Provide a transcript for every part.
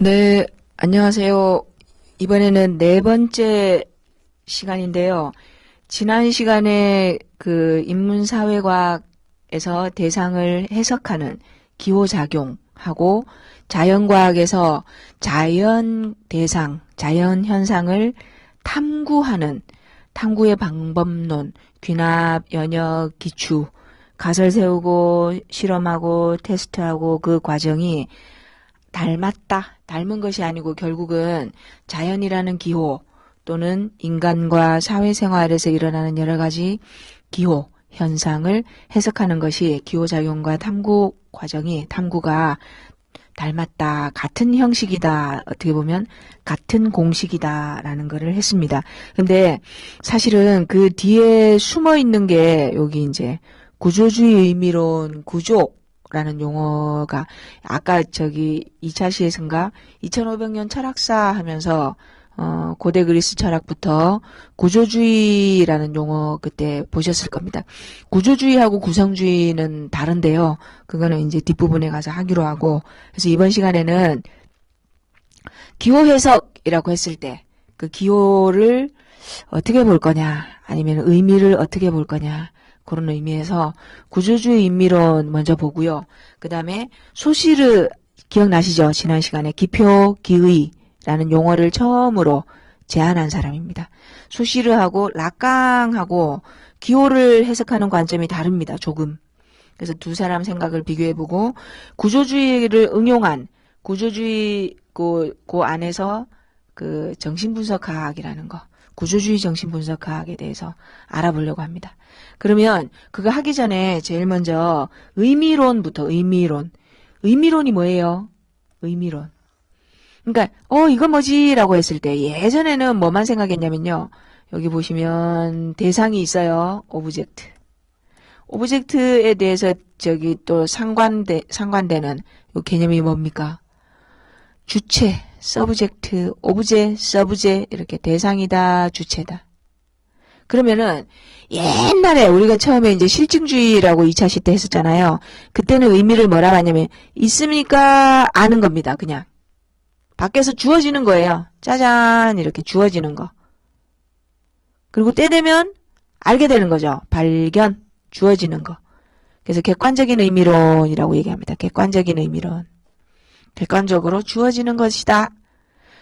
네, 안녕하세요. 이번에는 네 번째 시간인데요. 지난 시간에 그 인문사회과학에서 대상을 해석하는 기호작용하고 자연과학에서 자연 대상, 자연 현상을 탐구의 방법론, 귀납, 연역, 기추, 가설 세우고 실험하고 테스트하고 그 과정이 닮은 것이 아니고 결국은 자연이라는 기호 또는 인간과 사회생활에서 일어나는 여러 가지 기호, 현상을 해석하는 것이 기호작용과 탐구 과정이 탐구가 닮았다, 같은 형식이다, 어떻게 보면 같은 공식이다라는 것을 했습니다. 근데 사실은 그 뒤에 숨어 있는 게 여기 이제 구조주의 의미론 구조라는 용어가 아까 저기 2차 시에서인가 2500년 철학사 하면서 고대 그리스 철학부터 구조주의라는 용어 그때 보셨을 겁니다. 구조주의하고 구성주의는 다른데요. 그거는 이제 뒷부분에 가서 하기로 하고, 그래서 이번 시간에는 기호 해석이라고 했을 때 그 기호를 어떻게 볼 거냐, 아니면 의미를 어떻게 볼 거냐, 그런 의미에서 구조주의 인미론 먼저 보고요. 그 다음에 소시르 기억나시죠? 지난 시간에 기표, 기의 라는 용어를 처음으로 제안한 사람입니다. 소시르하고 라깡하고 기호를 해석하는 관점이 다릅니다. 조금. 그래서 두 사람 생각을 비교해보고 구조주의를 응용한 구조주의 그 안에서 그 정신분석학이라는 거, 구조주의 정신분석학에 대해서 알아보려고 합니다. 그러면 그거 하기 전에 제일 먼저 의미론부터 의미론이 뭐예요? 의미론. 그러니까 이거 뭐지? 라고 했을 때 예전에는 뭐만 생각했냐면요. 여기 보시면 대상이 있어요. 오브젝트. 오브젝트에 대해서 저기 또 상관되는 이 개념이 뭡니까? 주체, 서브젝트, 오브제, 서브제 이렇게 대상이다, 주체다. 그러면은 옛날에 우리가 처음에 이제 실증주의라고 2차 시 때 했었잖아요. 그때는 의미를 뭐라고 하냐면 있습니까? 아는 겁니다. 그냥. 밖에서 주어지는 거예요. 짜잔 이렇게 주어지는 거. 그리고 때 되면 알게 되는 거죠. 발견, 주어지는 거. 그래서 객관적인 의미론이라고 얘기합니다. 객관적인 의미론. 객관적으로 주어지는 것이다.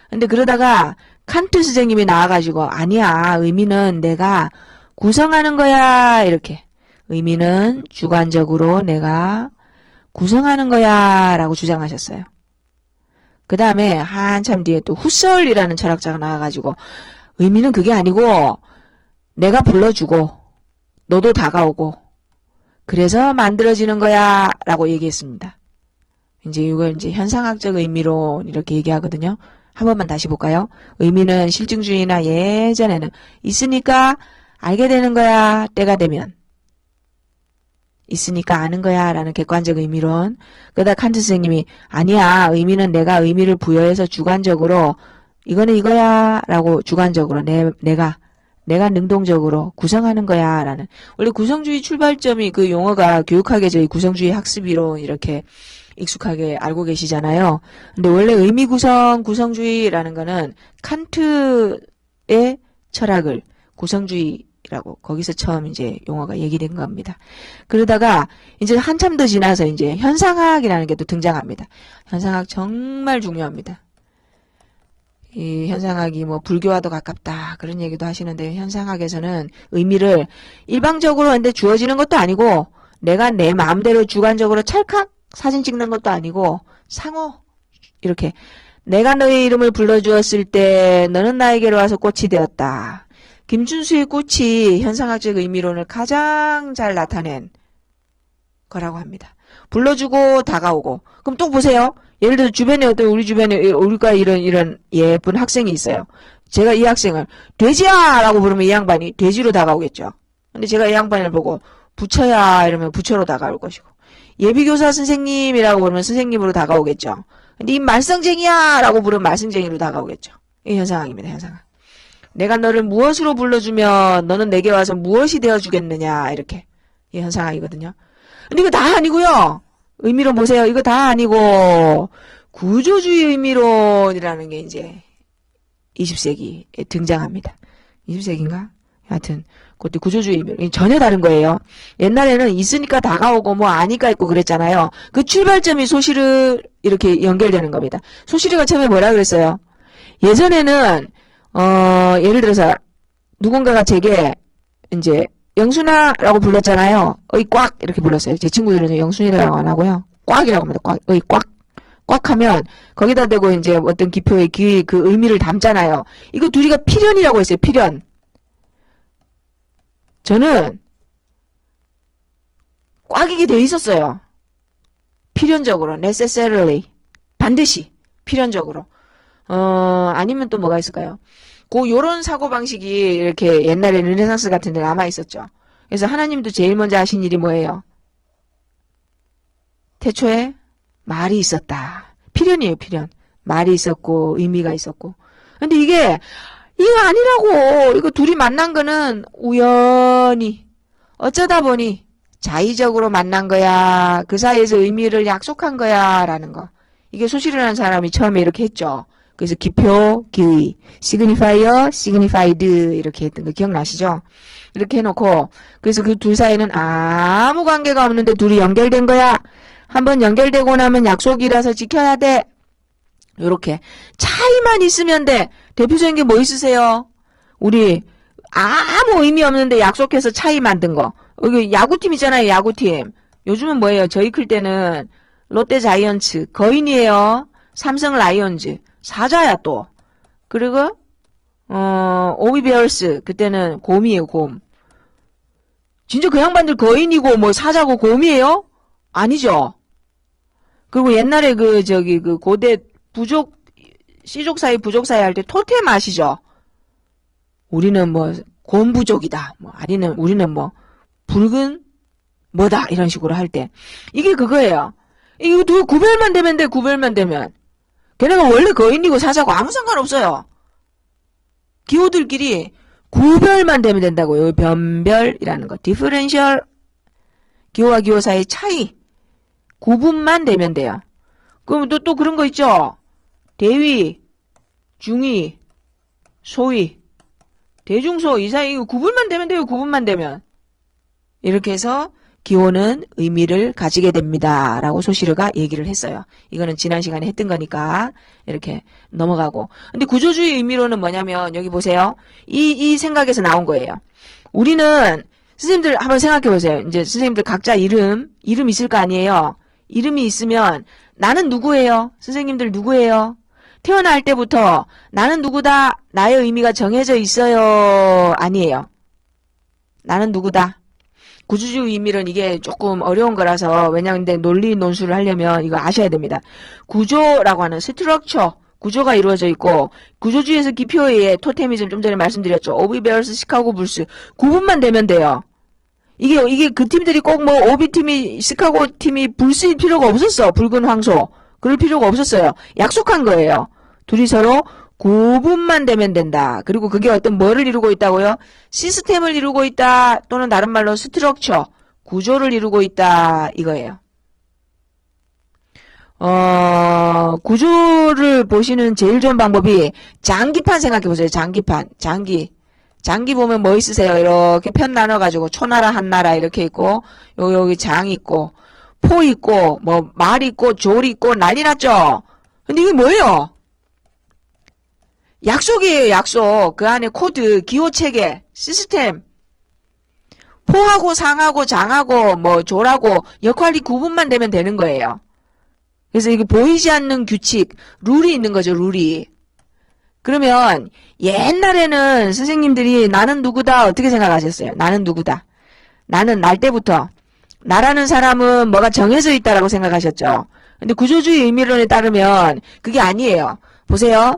근데 그러다가 칸트 선생님이 나와가지고 아니야, 의미는 내가 구성하는 거야, 이렇게. 의미는 주관적으로 내가 구성하는 거야 라고 주장하셨어요. 그 다음에 한참 뒤에 또 후설이라는 철학자가 나와가지고 의미는 그게 아니고 내가 불러주고 너도 다가오고 그래서 만들어지는 거야 라고 얘기했습니다. 이제 이걸 이제 현상학적 의미론 이렇게 얘기하거든요. 한 번만 다시 볼까요? 의미는 실증주의나 예전에는 있으니까 알게 되는 거야, 때가 되면. 있으니까 아는 거야 라는 객관적 의미론. 그러다 칸트 선생님이 아니야, 의미는 내가 의미를 부여해서 주관적으로 이거는 이거야 라고 주관적으로 내가 능동적으로 구성하는 거야 라는. 원래 구성주의 출발점이 그 용어가 교육학에서 구성주의 학습이론 이렇게 익숙하게 알고 계시잖아요. 근데 원래 의미 구성주의라는 거는 칸트의 철학을 구성주의라고 거기서 처음 이제 용어가 얘기된 겁니다. 그러다가 이제 한참 더 지나서 이제 현상학이라는 게 또 등장합니다. 현상학 정말 중요합니다. 이 현상학이 뭐 불교와도 가깝다 그런 얘기도 하시는데 현상학에서는 의미를 일방적으로 근데 주어지는 것도 아니고 내가 내 마음대로 주관적으로 찰칵 사진 찍는 것도 아니고 상호 이렇게 내가 너의 이름을 불러주었을 때 너는 나에게로 와서 꽃이 되었다. 김춘수의 꽃이 현상학적 의미론을 가장 잘 나타낸 거라고 합니다. 불러주고 다가오고. 그럼 또 보세요. 예를 들어 주변에 우리 주변에 우리가 이런 예쁜 학생이 있어요. 제가 이 학생을 돼지야 라고 부르면 이 양반이 돼지로 다가오겠죠. 근데 제가 이 양반을 보고 부처야 이러면 부처로 다가올 것이고 예비교사 선생님이라고 부르면 선생님으로 다가오겠죠. 근데 이 말썽쟁이야 라고 부르면 말썽쟁이로 다가오겠죠. 이 현상학입니다. 현상학. 내가 너를 무엇으로 불러주면 너는 내게 와서 무엇이 되어주겠느냐 이렇게. 이 현상학이거든요. 근데 이거 다 아니고요. 의미로 보세요. 이거 다 아니고 구조주의 의미론이라는 게 이제 20세기에 등장합니다. 20세기인가? 하여튼 그것도 구조주의 의미론 전혀 다른 거예요. 옛날에는 있으니까 다가오고 뭐 아니까 있고 그랬잖아요. 그 출발점이 소시를 이렇게 연결되는 겁니다. 소시리가 처음에 뭐라 그랬어요? 예전에는 예를 들어서 누군가가 제게 이제 영순아라고 불렀잖아요. 어이 꽉 이렇게 불렀어요. 제 친구들은 영순이라고 안 하고요. 꽉이라고 합니다. 꽉. 어이 꽉. 꽉 하면 거기다 대고 이제 어떤 기표의 그 의미를 담잖아요. 이거 둘이가 필연이라고 했어요. 필연. 저는 꽉이게 돼 있었어요. 필연적으로. necessarily. 반드시. 필연적으로. 아니면 또 뭐가 있을까요? 요런 사고방식이 이렇게 옛날에 르네상스 같은 데 남아있었죠. 그래서 하나님도 제일 먼저 하신 일이 뭐예요? 태초에 말이 있었다. 필연이에요, 필연. 말이 있었고, 의미가 있었고. 근데 이거 아니라고. 이거 둘이 만난 거는 우연히, 어쩌다 보니, 자의적으로 만난 거야. 그 사이에서 의미를 약속한 거야. 라는 거. 이게 소실이라는 사람이 처음에 이렇게 했죠. 그래서 기표, 기의, signifier, signified 이렇게 했던 거 기억나시죠? 이렇게 해놓고 그래서 그 둘 사이는 아무 관계가 없는데 둘이 연결된 거야. 한번 연결되고 나면 약속이라서 지켜야 돼. 요렇게 차이만 있으면 돼. 대표적인 게 뭐 있으세요? 우리 아무 의미 없는데 약속해서 차이 만든 거. 여기 야구팀 있잖아요. 야구팀. 요즘은 뭐예요? 저희 클 때는 롯데 자이언츠 거인이에요. 삼성 라이온즈 사자야 또. 그리고 오비베어스 그때는 곰이에요. 곰. 진짜 그 양반들 거인이고 뭐 사자고 곰이에요? 아니죠. 그리고 옛날에 그 고대 부족 씨족 사이 부족 사이 할 때 토템 아시죠? 우리는 뭐 곰부족이다. 뭐 아니면 우리는 뭐 붉은 뭐다 이런 식으로 할 때 이게 그거예요. 이거 두 구별만 되면 돼. 구별만 되면. 걔네가 원래 거인이고 사자고 아무 상관없어요. 기호들끼리 구별만 되면 된다고요. 변별이라는 거. 디퍼렌셜 기호와 기호 사이의 차이. 구분만 되면 돼요. 그럼 또 그런 거 있죠. 대위, 중위, 소위, 대중소 이 사이 구분만 되면 돼요. 구분만 되면. 이렇게 해서 기호는 의미를 가지게 됩니다. 라고 소시르가 얘기를 했어요. 이거는 지난 시간에 했던 거니까 이렇게 넘어가고. 근데 구조주의 의미로는 뭐냐면 여기 보세요. 이 생각에서 나온 거예요. 우리는 선생님들 한번 생각해 보세요. 이제 선생님들 각자 이름 있을 거 아니에요. 이름이 있으면 나는 누구예요? 선생님들 누구예요? 태어날 때부터 나는 누구다. 나의 의미가 정해져 있어요. 아니에요. 나는 누구다. 구조주의 의미는 이게 조금 어려운 거라서 왜냐하면 논리 논술을 하려면 이거 아셔야 됩니다. 구조라고 하는 스트럭처 구조가 이루어져 있고 구조주의에서 기표의 토테미즘 좀 전에 말씀드렸죠. 오비베어스, 시카고 불스 구분만 되면 돼요. 이게 그 팀들이 꼭 뭐 오비팀이 시카고 팀이 불스일 필요가 없었어. 붉은 황소 그럴 필요가 없었어요. 약속한 거예요. 둘이 서로 구분만 되면 된다. 그리고 그게 어떤 뭐를 이루고 있다고요? 시스템을 이루고 있다. 또는 다른 말로 스트럭처, 구조를 이루고 있다. 이거예요. 구조를 보시는 제일 좋은 방법이 장기판 생각해 보세요. 장기판. 장기 보면 뭐 있으세요? 이렇게 편 나눠가지고 초나라, 한나라 이렇게 있고 여기 장 있고 포 있고 뭐 말 있고 졸 있고 난리 났죠? 근데 이게 뭐예요? 약속이에요, 약속. 그 안에 코드, 기호체계, 시스템. 포하고 상하고 장하고 뭐 조라고 역할이 구분만 되면 되는 거예요. 그래서 이게 보이지 않는 규칙, 룰이 있는 거죠, 룰이. 그러면 옛날에는 선생님들이 나는 누구다 어떻게 생각하셨어요? 나는 누구다. 나는 날 때부터 나라는 사람은 뭐가 정해져 있다라고 생각하셨죠. 근데 구조주의 의미론에 따르면 그게 아니에요. 보세요.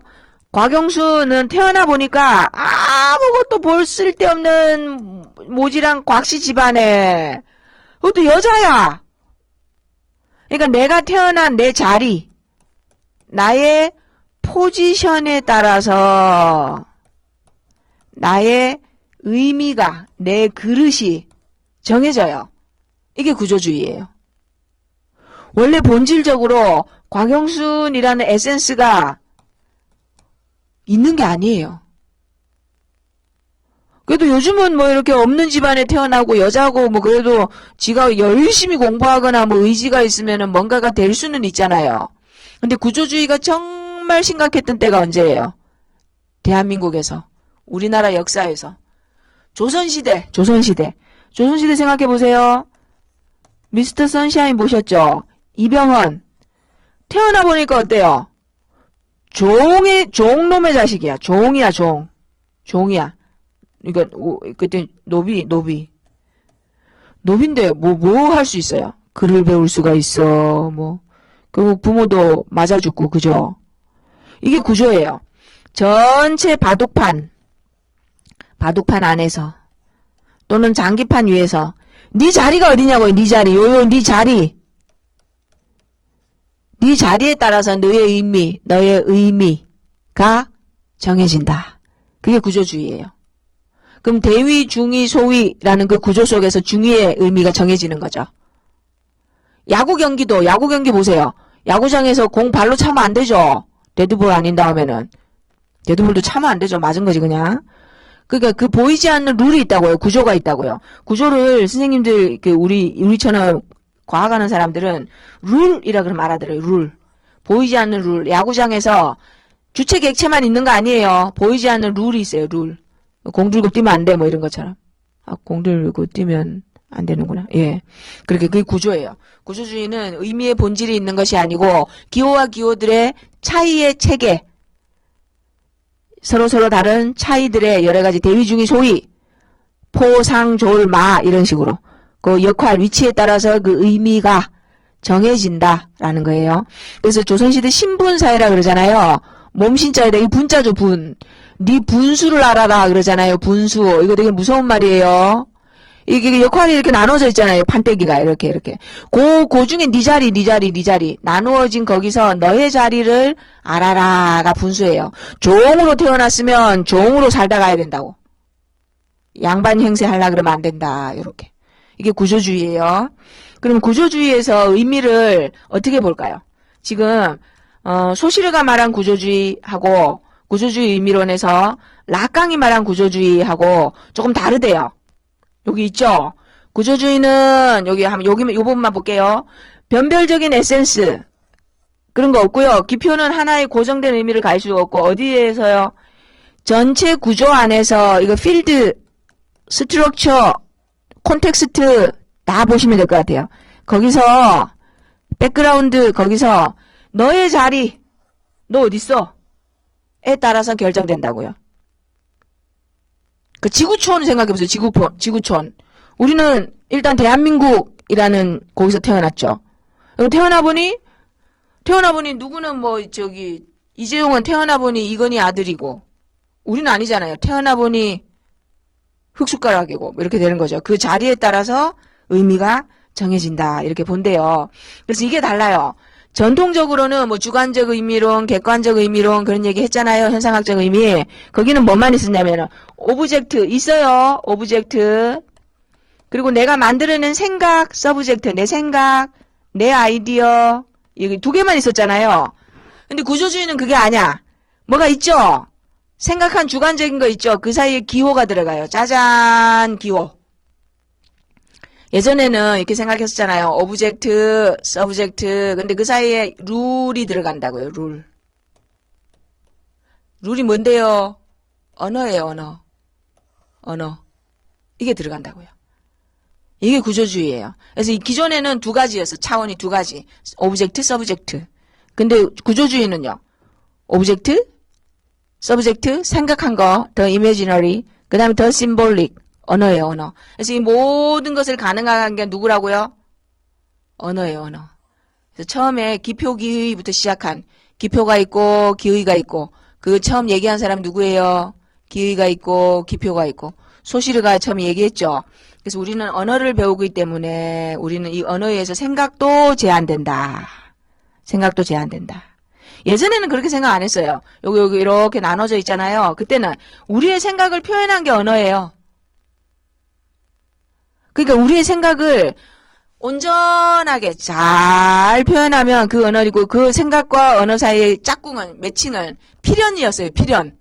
곽영수는 태어나 보니까 아무것도 볼 쓸데없는 모지랑 곽씨 집안에 그것도 여자야. 그러니까 내가 태어난 내 자리 나의 포지션에 따라서 나의 의미가 내 그릇이 정해져요. 이게 구조주의예요. 원래 본질적으로 곽영순이라는 에센스가 있는 게 아니에요. 그래도 요즘은 뭐 이렇게 없는 집안에 태어나고 여자고 뭐 그래도 지가 열심히 공부하거나 뭐 의지가 있으면은 뭔가가 될 수는 있잖아요. 근데 구조주의가 정말 심각했던 때가 언제예요? 대한민국에서. 우리나라 역사에서. 조선시대 생각해 보세요. 미스터 선샤인 보셨죠? 이병헌. 태어나 보니까 어때요? 종놈의 자식이야. 종이야. 종이야. 그러니까 그때 노비인데 뭐 할 수 있어요? 글을 배울 수가 있어. 뭐 그리고 부모도 맞아 죽고 그죠? 이게 구조예요. 전체 바둑판 안에서 또는 장기판 위에서 네 자리가 어디냐고요. 네 자리. 네 자리. 네 자리에 따라서 너의 의미가 정해진다. 그게 구조주의예요. 그럼 대위, 중위, 소위라는 그 구조 속에서 중위의 의미가 정해지는 거죠. 야구 경기 보세요. 야구장에서 공 발로 차면 안 되죠. 데드볼 아닌 다음에는. 데드볼도 차면 안 되죠. 맞은 거지 그냥. 그러니까 그 보이지 않는 룰이 있다고요. 구조가 있다고요. 구조를 선생님들 우리처럼 과학하는 사람들은 룰이라 그러면 알아들어요. 룰. 보이지 않는 룰. 야구장에서 주체 객체만 있는 거 아니에요. 보이지 않는 룰이 있어요. 룰. 공 들고 뛰면 안 돼. 뭐 이런 것처럼. 공 들고 뛰면 안 되는구나. 예. 그렇게 그게 구조예요. 구조주의는 의미의 본질이 있는 것이 아니고 기호와 기호들의 차이의 체계. 서로 다른 차이들의 여러 가지 대위, 중위, 소위, 포, 상, 졸, 마 이런 식으로 그 역할, 위치에 따라서 그 의미가 정해진다라는 거예요. 그래서 조선시대 신분사회라 그러잖아요. 몸신자에다 이 분자죠, 분. 네 분수를 알아라 그러잖아요. 분수. 이거 되게 무서운 말이에요. 이게 역할이 이렇게 나눠져 있잖아요. 판때기가 이렇게. 그 중에 네 자리. 나누어진 거기서 너의 자리를 알아라가 분수예요. 종으로 태어났으면 종으로 살다 가야 된다고. 양반 행세 하려고 그러면 안 된다. 이렇게. 이게 구조주의예요. 그럼 구조주의에서 의미를 어떻게 볼까요? 지금 소시르가 말한 구조주의하고 구조주의 의미론에서 라깡이 말한 구조주의하고 조금 다르대요. 여기 있죠? 구조주의는 여기 요 부분만 볼게요. 변별적인 에센스 그런 거 없고요. 기표는 하나의 고정된 의미를 가질 수 없고 어디에서요? 전체 구조 안에서 이거 필드, 스트럭처, 콘텍스트 다 보시면 될 것 같아요. 거기서 백그라운드 거기서 너의 자리 너 어딨어? 에 따라서 결정된다고요. 그 지구촌 생각해보세요. 지구촌. 우리는 일단 대한민국이라는 거기서 태어났죠. 태어나보니 누구는 이재용은 태어나보니 이건희 아들이고 우리는 아니잖아요. 태어나보니 흙숟가락이고 이렇게 되는 거죠. 그 자리에 따라서 의미가 정해진다. 이렇게 본대요. 그래서 이게 달라요. 전통적으로는 주관적 의미론, 객관적 의미론 그런 얘기 했잖아요. 현상학적 의미. 거기는 뭐만 있었냐면은 오브젝트 있어요. 오브젝트. 그리고 내가 만들어낸 생각, 서브젝트. 내 생각, 내 아이디어. 여기 두 개만 있었잖아요. 근데 구조주의는 그게 아니야. 뭐가 있죠? 생각한 주관적인 거 있죠? 그 사이에 기호가 들어가요. 짜잔, 기호. 예전에는 이렇게 생각했었잖아요. 오브젝트, 서브젝트. 근데 그 사이에 룰이 들어간다고요. 룰. 룰이 뭔데요? 언어예요. 언어. 이게 들어간다고요. 이게 구조주의예요. 그래서 이 기존에는 두 가지였어. 차원이 두 가지. 오브젝트, 서브젝트. 근데 구조주의는요. 오브젝트, 서브젝트, 생각한 거, 더 이미지너리, 그 다음에 더 심볼릭. 언어예요, 언어. 그래서 이 모든 것을 가능한 게 누구라고요? 언어예요, 언어. 그래서 처음에 기표, 기의부터 시작한 기표가 있고 기의가 있고 그 처음 얘기한 사람 누구예요? 기의가 있고 기표가 있고 소시르가 처음 얘기했죠. 그래서 우리는 언어를 배우기 때문에 우리는 이 언어에 의해서 생각도 제한된다. 생각도 제한된다. 예전에는 그렇게 생각 안 했어요. 여기 이렇게 나눠져 있잖아요. 그때는 우리의 생각을 표현한 게 언어예요. 그러니까 우리의 생각을 온전하게 잘 표현하면 그 언어이고 그 생각과 언어 사이의 짝꿍은 매칭은 필연이었어요. 필연.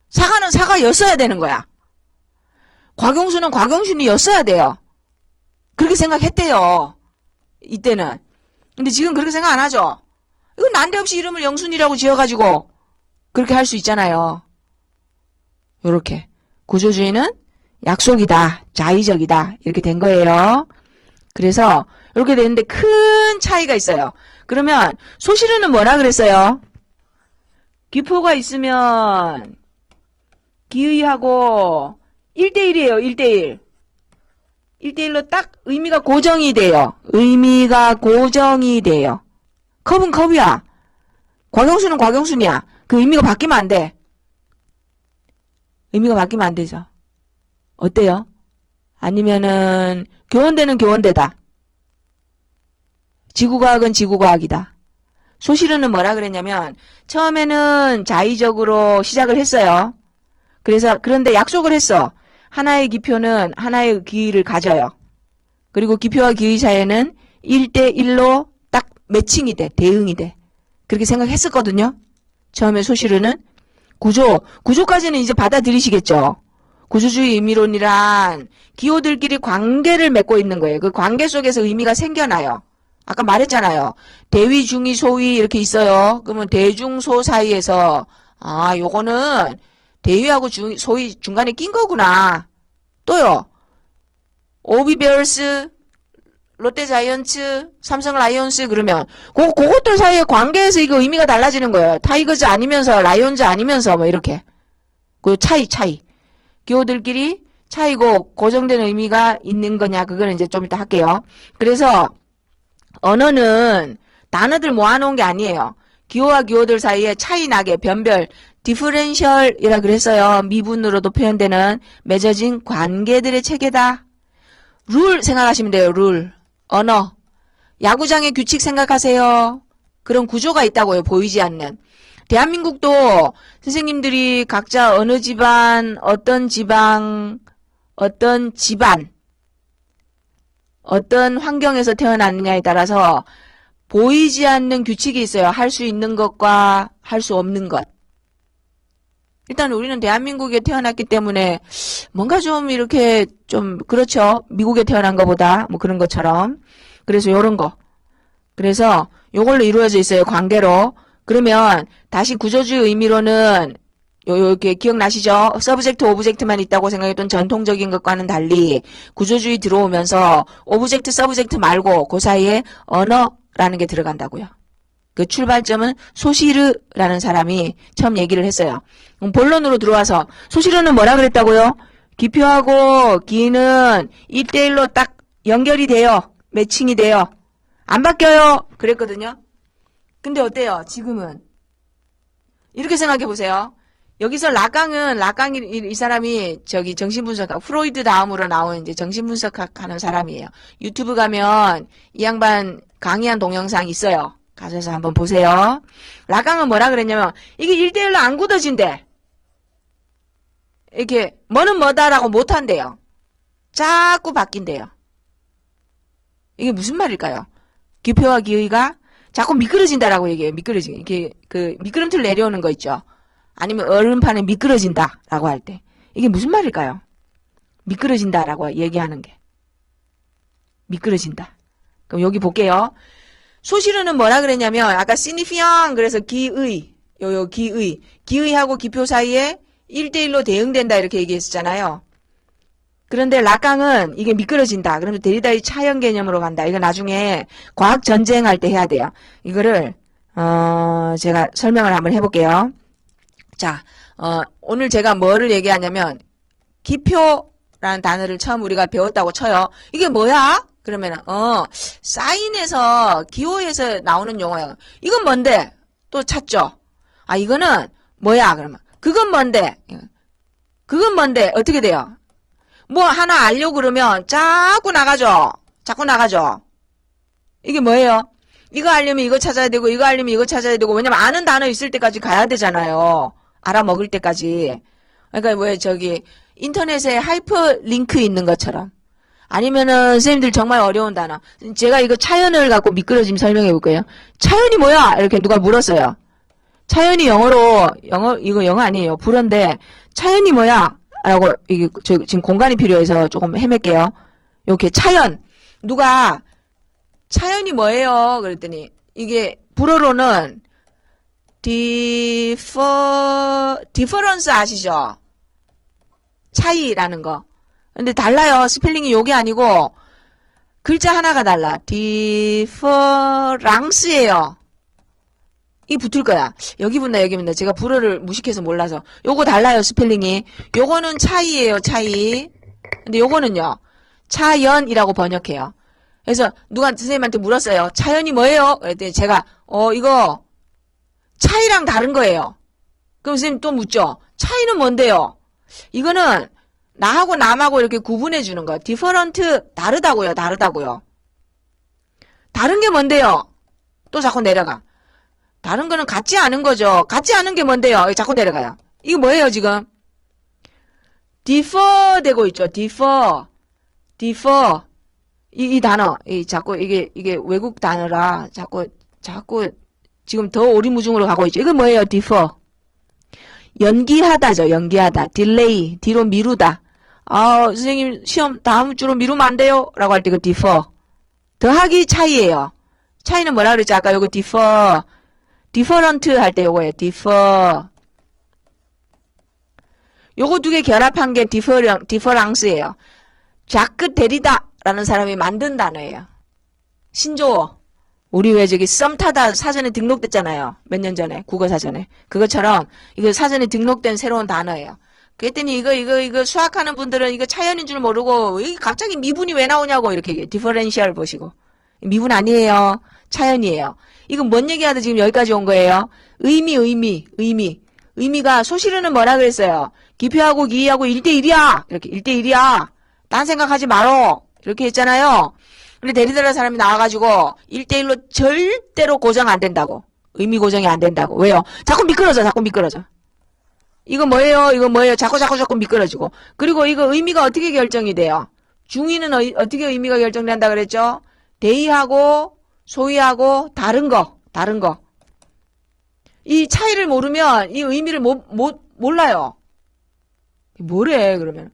사과는 사과였어야 되는 거야. 곽용순은 곽용순이었어야 돼요. 그렇게 생각했대요. 이때는. 근데 지금 그렇게 생각 안 하죠. 이거 난데없이 이름을 영순이라고 지어가지고 그렇게 할 수 있잖아요. 요렇게. 구조주의는 약속이다. 자의적이다. 이렇게 된 거예요. 그래서 이렇게 되는데 큰 차이가 있어요. 그러면 소실은은 뭐라 그랬어요? 기표가 있으면 기의하고 1대1이에요. 1대1. 1대1로 딱 의미가 고정이 돼요. 의미가 고정이 돼요. 컵은 컵이야. 곽용순은 곽용순이야. 그 의미가 바뀌면 안 돼. 의미가 바뀌면 안 되죠. 어때요? 아니면은 교원대는 교원대다. 지구과학은 지구과학이다. 소실은은 뭐라 그랬냐면 처음에는 자의적으로 시작을 했어요. 그런데 약속을 했어. 하나의 기표는 하나의 기의를 가져요. 그리고 기표와 기의 사이에는 1대1로 딱 매칭이 돼. 대응이 돼. 그렇게 생각했었거든요. 처음에 소실은은 구조까지는 이제 받아들이시겠죠. 구조주의 의미론이란 기호들끼리 관계를 맺고 있는 거예요. 그 관계 속에서 의미가 생겨나요. 아까 말했잖아요. 대위, 중위, 소위 이렇게 있어요. 그러면 대중소 사이에서 요거는 대위하고 소위 중간에 낀 거구나. 또요. 오비베어스, 롯데자이언츠, 삼성 라이온스 그러면 그것들 사이의 관계에서 이거 의미가 달라지는 거예요. 타이거즈 아니면서 라이온즈 아니면서 뭐 이렇게. 그 차이. 기호들끼리 차이고 고정된 의미가 있는 거냐 그거는 이제 좀 이따 할게요. 그래서 언어는 단어들 모아놓은 게 아니에요. 기호와 기호들 사이에 차이 나게 변별 디퍼렌셜이라 그랬어요. 미분으로도 표현되는 맺어진 관계들의 체계다. 룰 생각하시면 돼요. 룰. 언어. 야구장의 규칙 생각하세요. 그런 구조가 있다고요. 보이지 않는. 대한민국도 선생님들이 각자 어느 집안, 어떤 지방, 어떤 집안, 어떤 환경에서 태어났느냐에 따라서 보이지 않는 규칙이 있어요. 할 수 있는 것과 할 수 없는 것. 일단 우리는 대한민국에 태어났기 때문에 뭔가 좀 이렇게 좀 그렇죠. 미국에 태어난 것보다 뭐 그런 것처럼. 그래서 요런 거. 그래서 요걸로 이루어져 있어요. 관계로. 그러면 다시 구조주의 의미로는 요렇게 기억나시죠? 서브젝트, 오브젝트만 있다고 생각했던 전통적인 것과는 달리 구조주의 들어오면서 오브젝트, 서브젝트 말고 그 사이에 언어라는 게 들어간다고요. 그 출발점은 소시르라는 사람이 처음 얘기를 했어요. 본론으로 들어와서 소시르는 뭐라 그랬다고요? 기표하고 기는 1대1로 딱 연결이 돼요. 매칭이 돼요. 안 바뀌어요. 그랬거든요. 근데 어때요? 지금은 이렇게 생각해 보세요. 여기서 라깡이 이 사람이 저기 정신분석학 프로이드 다음으로 나온 이제 정신분석학 하는 사람이에요. 유튜브 가면 이 양반 강의한 동영상 있어요. 가셔서 한번 보세요. 라깡은 뭐라 그랬냐면 이게 1대1로 안 굳어진대. 이렇게 뭐는 뭐다라고 못한대요. 자꾸 바뀐대요. 이게 무슨 말일까요? 기표와 기의가 자꾸 미끄러진다라고 얘기해요. 이게 그 미끄럼틀 내려오는 거 있죠. 아니면 얼음판에 미끄러진다라고 할 때 이게 무슨 말일까요? 미끄러진다라고 얘기하는 게 미끄러진다. 그럼 여기 볼게요. 소실은은 뭐라 그랬냐면 아까 시니피앙 그래서 기의 기의하고 기표 사이에 1대1로 대응된다 이렇게 얘기했었잖아요. 그런데 라깡은 이게 미끄러진다. 그러면 데리다의 차형 개념으로 간다. 이거 나중에 과학 전쟁할 때 해야 돼요. 이거를 제가 설명을 한번 해볼게요. 자, 오늘 제가 뭐를 얘기하냐면 기표라는 단어를 처음 우리가 배웠다고 쳐요. 이게 뭐야? 그러면은 사인에서 기호에서 나오는 용어예요. 이건 뭔데? 또 찾죠. 이거는 뭐야? 그러면 그건 뭔데? 어떻게 돼요? 뭐 하나 알려고 그러면 자꾸 나가죠. 이게 뭐예요? 이거 알려면 이거 찾아야 되고 이거 알려면 이거 찾아야 되고 왜냐면 아는 단어 있을 때까지 가야 되잖아요. 알아먹을 때까지. 그러니까 왜 저기 인터넷에 하이퍼링크 있는 것처럼 아니면은 선생님들 정말 어려운 단어. 제가 이거 차연을 갖고 미끄러짐 설명해 볼게요. 차연이 뭐야? 이렇게 누가 물었어요. 차연이 이거 영어 아니에요. 불어인데 차연이 뭐야? 라고 이게 지금 공간이 필요해서 조금 헤맬게요. 이렇게 차연. 누가 차연이 뭐예요? 그랬더니 이게 불어로는 디퍼런스 아시죠? 차이라는 거. 근데 달라요. 스펠링이 요게 아니고 글자 하나가 달라. 디퍼랑스예요. 이 붙을 거야. 여기 붙나 여기 붙나. 제가 불어를 무식해서 몰라서. 요거 달라요. 스펠링이. 요거는 차이예요. 차이. 근데 요거는요. 차연이라고 번역해요. 그래서 누가 선생님한테 물었어요. 차연이 뭐예요? 그랬더니 제가 이거 차이랑 다른 거예요. 그럼 선생님 또 묻죠. 차이는 뭔데요? 이거는 나하고 남하고 이렇게 구분해 주는 거. different 다르다고요. 다르다고요. 다른 게 뭔데요? 또 자꾸 내려가. 다른 거는 같지 않은 거죠. 같지 않은 게 뭔데요? 자꾸 내려가요. 이거 뭐예요 지금? differ 되고 있죠. differ. 이 단어. 자꾸 이게 외국 단어라 자꾸 지금 더 오리무중으로 가고 있죠. 이건 뭐예요? differ. 연기하다죠. 연기하다. delay. 뒤로 미루다. 선생님 시험 다음 주로 미루면 안 돼요? 라고 할 때 그 differ. 더하기 차이예요. 차이는 뭐라 그랬죠? 아까 요거 differ. different 할 때 요거예요. differ. 요거 두 개 결합한 게 difference예요. 자크 데리다 라는 사람이 만든 단어예요. 신조어. 우리 왜 저기 썸 타다 사전에 등록됐잖아요. 몇 년 전에 국어 사전에. 그것처럼 이거 사전에 등록된 새로운 단어예요. 그랬더니 이거 수학하는 분들은 이거 차연인 줄 모르고 갑자기 미분이 왜 나오냐고 이렇게 얘기해요. 디퍼렌셜 보시고. 미분 아니에요. 차연이에요. 이건 뭔 얘기하다 지금 여기까지 온 거예요. 의미가 소실은 뭐라 그랬어요? 기표하고 기하고 1대1이야. 이렇게 1대1이야. 딴 생각하지 말어. 이렇게 했잖아요. 근데 데리더라 사람이 나와가지고 1대1로 절대로 고정 안 된다고. 의미 고정이 안 된다고. 왜요? 자꾸 미끄러져. 이거 뭐예요? 자꾸 미끄러지고. 그리고 이거 의미가 어떻게 결정이 돼요? 중의는 어떻게 의미가 결정된다 그랬죠? 대의하고 소의하고 다른 거. 이 차이를 모르면 이 의미를 몰라요. 뭐래 그러면.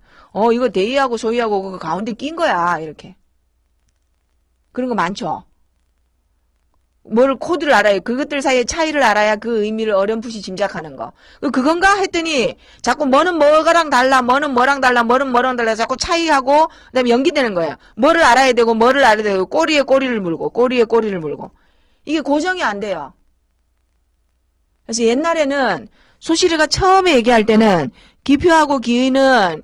이거 대의하고 소의하고 그 가운데 낀 거야. 이렇게. 그런 거 많죠. 뭘 코드를 알아야 그것들 사이의 차이를 알아야 그 의미를 어렴풋이 짐작하는 거. 그건가 했더니 자꾸 뭐는 뭐랑 달라 뭐는 뭐랑 달라 자꾸 차이하고 그다음에 연기되는 거예요. 뭐를 알아야 되고 꼬리에 꼬리를 물고 이게 고정이 안 돼요. 그래서 옛날에는 소시르가 처음에 얘기할 때는 기표하고 기의는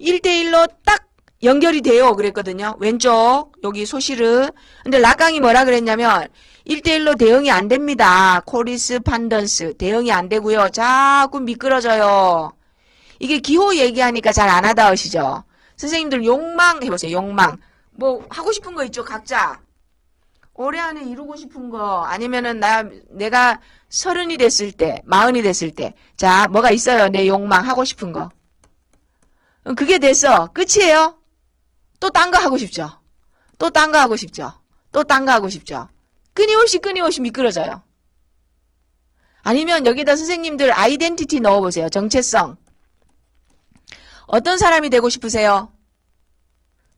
1대1로 딱 연결이 돼요 그랬거든요. 왼쪽 여기 소시르. 근데 락강이 뭐라 그랬냐면 1대1로 대응이 안 됩니다. 코리스판던스 대응이 안 되고요. 자꾸 미끄러져요. 이게 기호 얘기하니까 잘 안 하다으시죠. 선생님들 욕망 해보세요. 욕망. 뭐 하고 싶은 거 있죠. 각자. 올해 안에 이루고 싶은 거 아니면은 내가 30이 됐을 때 40이 됐을 때 자 뭐가 있어요. 내 욕망 하고 싶은 거. 그게 됐어. 끝이에요. 또 딴 거 하고 싶죠. 끊임없이 미끄러져요. 아니면 여기다 선생님들 아이덴티티 넣어보세요. 정체성. 어떤 사람이 되고 싶으세요?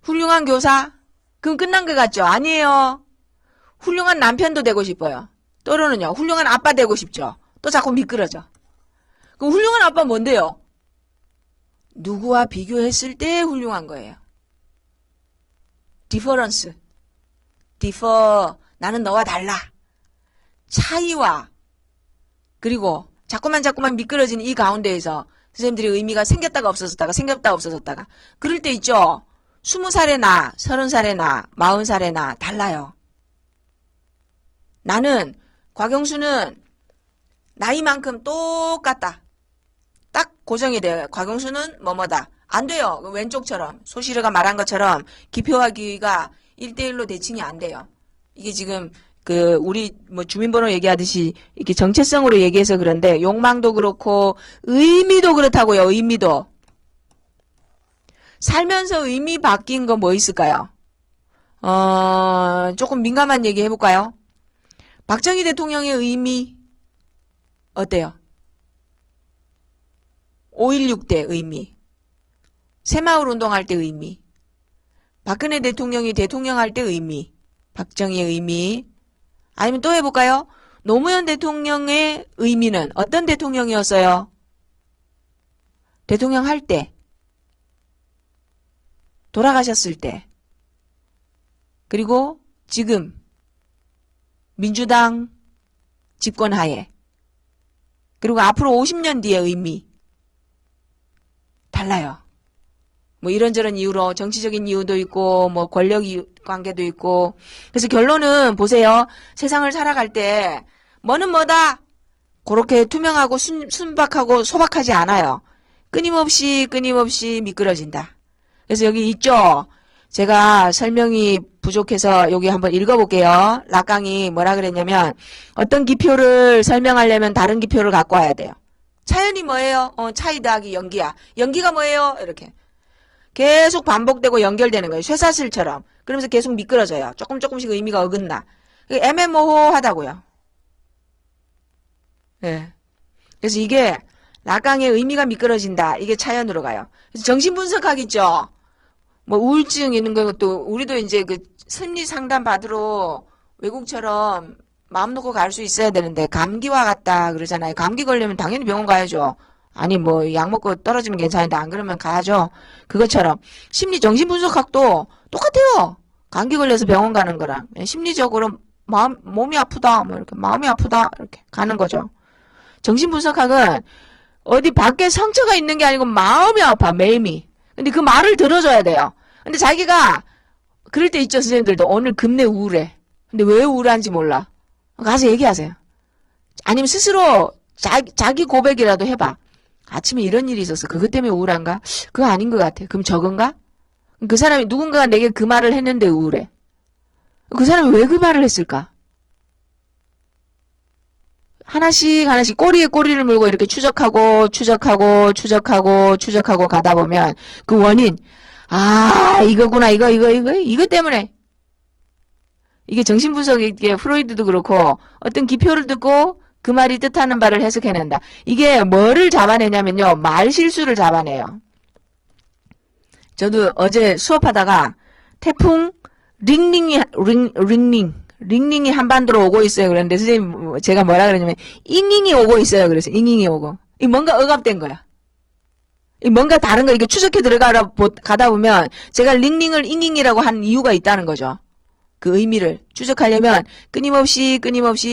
훌륭한 교사? 그럼 끝난 것 같죠? 아니에요. 훌륭한 남편도 되고 싶어요. 또는요. 훌륭한 아빠 되고 싶죠. 또 자꾸 미끄러져. 그럼 훌륭한 아빠 뭔데요? 누구와 비교했을 때 훌륭한 거예요. 디퍼런스. 나는 너와 달라. 차이와 그리고 자꾸만 미끄러지는 이 가운데에서 선생님들이 의미가 생겼다가 없어졌다가 그럴 때 있죠. 20살의 나, 30살의 나, 40살의 나 달라요. 나는 곽영수는 나이만큼 똑같다. 딱 고정이 돼요. 곽영수는 뭐뭐다. 안 돼요. 왼쪽처럼 소시르가 말한 것처럼 기표와 기의가 1대1로 대칭이 안 돼요. 이게 지금 우리 주민번호 얘기하듯이 이렇게 정체성으로 얘기해서 그런데 욕망도 그렇고 의미도 그렇다고요. 의미도. 살면서 의미 바뀐 거 뭐 있을까요? 조금 민감한 얘기 해볼까요? 박정희 대통령의 의미 어때요? 5.16 때 의미, 새마을 운동할 때 의미, 박근혜 대통령이 대통령 할 때 의미, 박정희의 의미, 아니면 또 해볼까요? 노무현 대통령의 의미는 어떤 대통령이었어요? 대통령 할 때, 돌아가셨을 때, 그리고 지금 민주당 집권 하에, 그리고 앞으로 50년 뒤의 의미 달라요. 뭐 이런저런 이유로 정치적인 이유도 있고 뭐 권력 관계도 있고. 그래서 결론은 보세요. 세상을 살아갈 때 뭐는 뭐다 그렇게 투명하고 순박하고 소박하지 않아요. 끊임없이 미끄러진다. 그래서 여기 있죠. 제가 설명이 부족해서 여기 한번 읽어볼게요. 락강이 뭐라 그랬냐면 어떤 기표를 설명하려면 다른 기표를 갖고 와야 돼요. 차연이 뭐예요? 차이 더하기 연기야. 연기가 뭐예요? 이렇게. 계속 반복되고 연결되는 거예요. 쇠사슬처럼. 그러면서 계속 미끄러져요. 조금씩 의미가 어긋나. 애매모호하다고요. 네. 그래서 이게 락강의 의미가 미끄러진다. 이게 차연으로 가요. 그래서 정신분석학 있죠. 뭐 우울증 있는 것도 우리도 이제 그 심리 상담 받으러 외국처럼 마음 놓고 갈 수 있어야 되는데 감기와 같다 그러잖아요. 감기 걸리면 당연히 병원 가야죠. 아니 뭐 약 먹고 떨어지면 괜찮은데 안 그러면 가야죠. 그것처럼 심리 정신분석학도 똑같아요. 감기 걸려서 병원 가는 거랑 심리적으로 몸이 아프다 뭐 이렇게 마음이 아프다 이렇게 가는 거죠. 정신분석학은 어디 밖에 상처가 있는 게 아니고 마음이 아파 매일이. 근데 그 말을 들어줘야 돼요. 근데 자기가 그럴 때 있죠. 선생님들도 오늘 급내 우울해. 근데 왜 우울한지 몰라. 가서 얘기하세요. 아니면 스스로 자기 고백이라도 해봐. 아침에 이런 일이 있었어. 그것 때문에 우울한가? 그거 아닌 것 같아. 그럼 저건가? 그 사람이 누군가가 내게 그 말을 했는데 우울해. 그 사람이 왜 그 말을 했을까? 하나씩 꼬리에 꼬리를 물고 이렇게 추적하고 가다 보면 그 원인 이거구나 이거 때문에 이게 정신분석의 프로이드도 그렇고 어떤 기표를 듣고 그 말이 뜻하는 바를 해석해낸다. 이게 뭐를 잡아내냐면요. 말 실수를 잡아내요. 저도 어제 수업하다가 태풍 링링이 한반도로 오고 있어요. 그런데 선생님 제가 뭐라 그러냐면 잉잉이 오고 있어요. 그래서 잉잉이 오고 이 뭔가 억압된 거야. 이 뭔가 다른 거 이게 추적해 가다 보면 제가 링링을 잉잉이라고 한 이유가 있다는 거죠. 그 의미를 추적하려면 끊임없이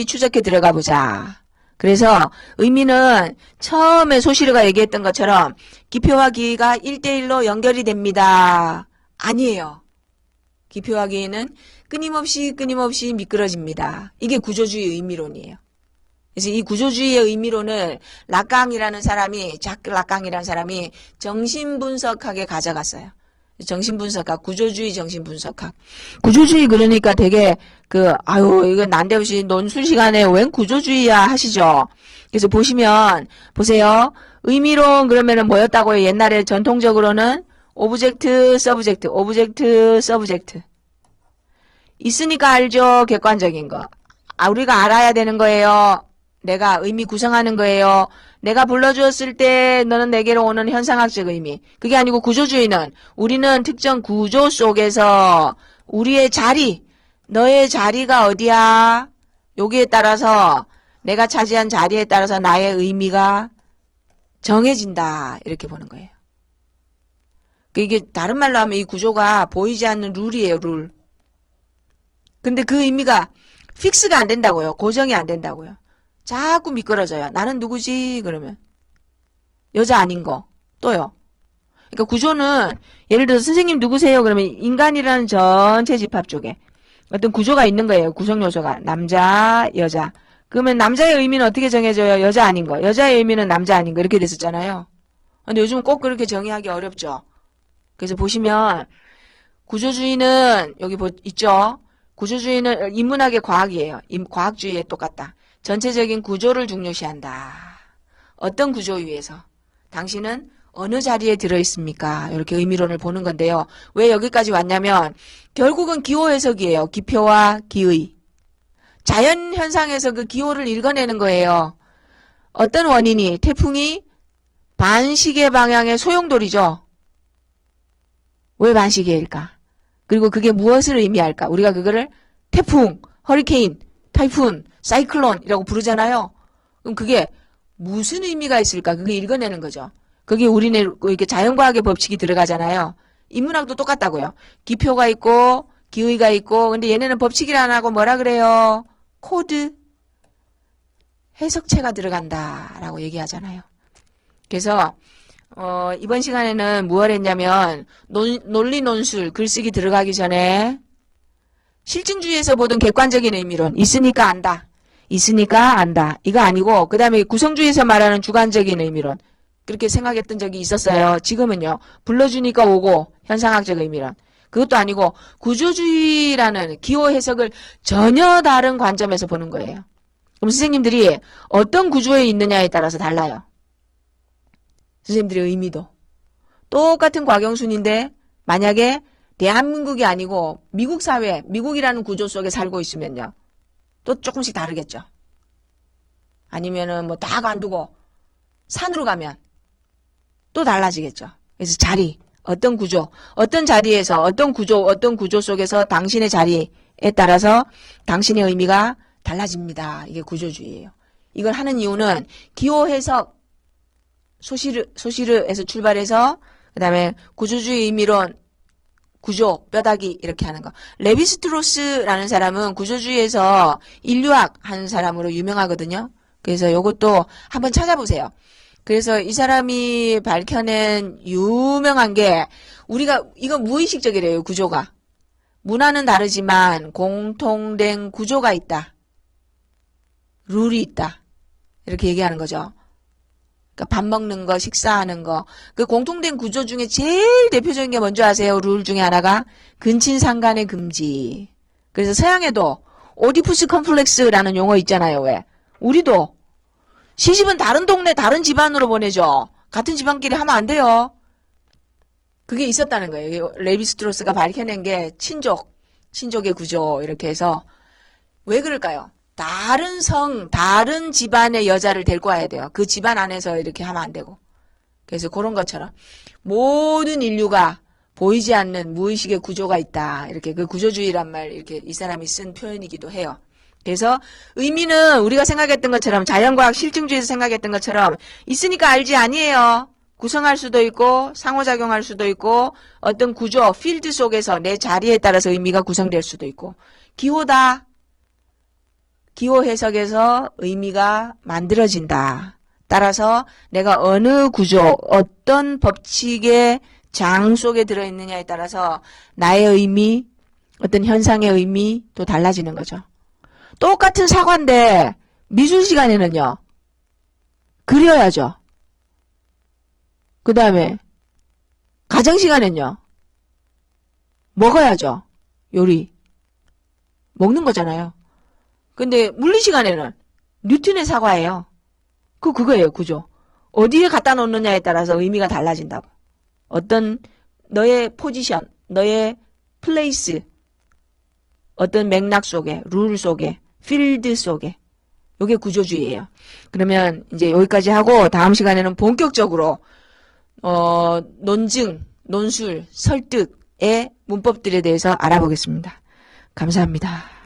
추적해 들어가 보자. 그래서 의미는 처음에 소시르가 얘기했던 것처럼 기표와 기가 1대1로 연결이 됩니다. 아니에요. 기표와 기는 끊임없이 미끄러집니다. 이게 구조주의 의미론이에요. 그래서 이 구조주의의 의미론을 작 락강이라는 사람이 정신분석학에 가져갔어요. 정신분석학, 구조주의 정신분석학. 구조주의 그러니까 되게 이거 난데없이 논술 시간에 웬 구조주의야 하시죠. 그래서 보세요. 의미론 그러면은 뭐였다고요? 옛날에 전통적으로는 오브젝트, 서브젝트. 있으니까 알죠. 객관적인 거. 우리가 알아야 되는 거예요. 내가 의미 구성하는 거예요. 내가 불러주었을 때 너는 내게로 오는 현상학적 의미. 그게 아니고 구조주의는 우리는 특정 구조 속에서 우리의 자리, 너의 자리가 어디야? 여기에 따라서 내가 차지한 자리에 따라서 나의 의미가 정해진다. 이렇게 보는 거예요. 이게 다른 말로 하면 이 구조가 보이지 않는 룰이에요. 룰. 근데 그 의미가 픽스가 안 된다고요. 고정이 안 된다고요. 자꾸 미끄러져요. 나는 누구지? 그러면 여자 아닌 거 또요. 그러니까 구조는 예를 들어서 선생님 누구세요? 그러면 인간이라는 전체 집합 쪽에 어떤 구조가 있는 거예요. 구성 요소가 남자, 여자. 그러면 남자의 의미는 어떻게 정해져요? 여자 아닌 거. 여자의 의미는 남자 아닌 거 이렇게 됐었잖아요. 근데 요즘은 꼭 그렇게 정의하기 어렵죠. 그래서 보시면 구조주의는 여기 있죠. 구조주의는 인문학의 과학이에요. 과학주의에 똑같다. 전체적인 구조를 중요시한다. 어떤 구조 위에서? 당신은 어느 자리에 들어있습니까? 이렇게 의미론을 보는 건데요. 왜 여기까지 왔냐면 결국은 기호 해석이에요. 기표와 기의. 자연 현상에서 그 기호를 읽어내는 거예요. 어떤 원인이 태풍이 반시계 방향의 소용돌이죠. 왜 반시계일까? 그리고 그게 무엇을 의미할까? 우리가 그거를 태풍, 허리케인, 타이푼, 사이클론이라고 부르잖아요. 그럼 그게 무슨 의미가 있을까? 그게 읽어내는 거죠. 그게 우리네 이렇게 자연과학의 법칙이 들어가잖아요. 인문학도 똑같다고요. 기표가 있고 기의가 있고 근데 얘네는 법칙을 안 하고 뭐라 그래요? 코드, 해석체가 들어간다라고 얘기하잖아요. 그래서 이번 시간에는 무엇을 했냐면 논리 논술 글쓰기 들어가기 전에 실증주의에서 보던 객관적인 의미론 있으니까 안다. 있으니까 안다. 이거 아니고 그 다음에 구성주의에서 말하는 주관적인 의미론 그렇게 생각했던 적이 있었어요. 지금은요. 불러주니까 오고 현상학적 의미론. 그것도 아니고 구조주의라는 기호 해석을 전혀 다른 관점에서 보는 거예요. 그럼 선생님들이 어떤 구조에 있느냐에 따라서 달라요. 선생님들의 의미도. 똑같은 과경순인데 만약에 대한민국이 아니고 미국 사회, 미국이라는 구조 속에 살고 있으면요. 또 조금씩 다르겠죠. 아니면은 뭐 다 관두고 산으로 가면 또 달라지겠죠. 그래서 자리, 어떤 구조, 어떤 자리에서 어떤 구조 속에서 당신의 자리에 따라서 당신의 의미가 달라집니다. 이게 구조주의예요. 이걸 하는 이유는 기호 해석, 소시르에서 출발해서 그 다음에 구조주의 의미론, 구조, 뼈다귀 이렇게 하는 거. 레비스트로스라는 사람은 구조주의에서 인류학 한 사람으로 유명하거든요. 그래서 이것도 한번 찾아보세요. 그래서 이 사람이 밝혀낸 유명한 게 우리가 이거 무의식적이래요. 구조가. 문화는 다르지만 공통된 구조가 있다. 룰이 있다. 이렇게 얘기하는 거죠. 그러니까 밥 먹는 거, 식사하는 거. 그 공통된 구조 중에 제일 대표적인 게 뭔지 아세요? 룰 중에 하나가 근친상간의 금지. 그래서 서양에도 오디푸스 컴플렉스라는 용어 있잖아요. 왜? 우리도 시집은 다른 동네 다른 집안으로 보내죠. 같은 집안끼리 하면 안 돼요. 그게 있었다는 거예요. 레비스트로스가 밝혀낸 게 친족의 구조 이렇게 해서 왜 그럴까요? 다른 다른 집안의 여자를 데리고 와야 돼요. 그 집안 안에서 이렇게 하면 안 되고. 그래서 그런 것처럼 모든 인류가 보이지 않는 무의식의 구조가 있다. 이렇게 그 구조주의란 말 이렇게 이 사람이 쓴 표현이기도 해요. 그래서 의미는 우리가 생각했던 것처럼 자연과학 실증주의에서 생각했던 것처럼 있으니까 알지 아니에요. 구성할 수도 있고 상호작용할 수도 있고 어떤 구조, 필드 속에서 내 자리에 따라서 의미가 구성될 수도 있고 기호다. 기호 해석에서 의미가 만들어진다. 따라서 내가 어느 구조, 어떤 법칙의 장 속에 들어있느냐에 따라서 나의 의미, 어떤 현상의 의미도 달라지는 거죠. 똑같은 사과인데 미술 시간에는요. 그려야죠. 그 다음에 가정 시간엔요. 먹어야죠. 요리. 먹는 거잖아요. 근데 물리 시간에는 뉴턴의 사과예요. 그거예요. 구조. 어디에 갖다 놓느냐에 따라서 의미가 달라진다고. 어떤 너의 포지션, 너의 플레이스, 어떤 맥락 속에, 룰 속에, 필드 속에. 이게 구조주의예요. 그러면 이제 여기까지 하고 다음 시간에는 본격적으로 논증, 논술, 설득의 문법들에 대해서 알아보겠습니다. 감사합니다.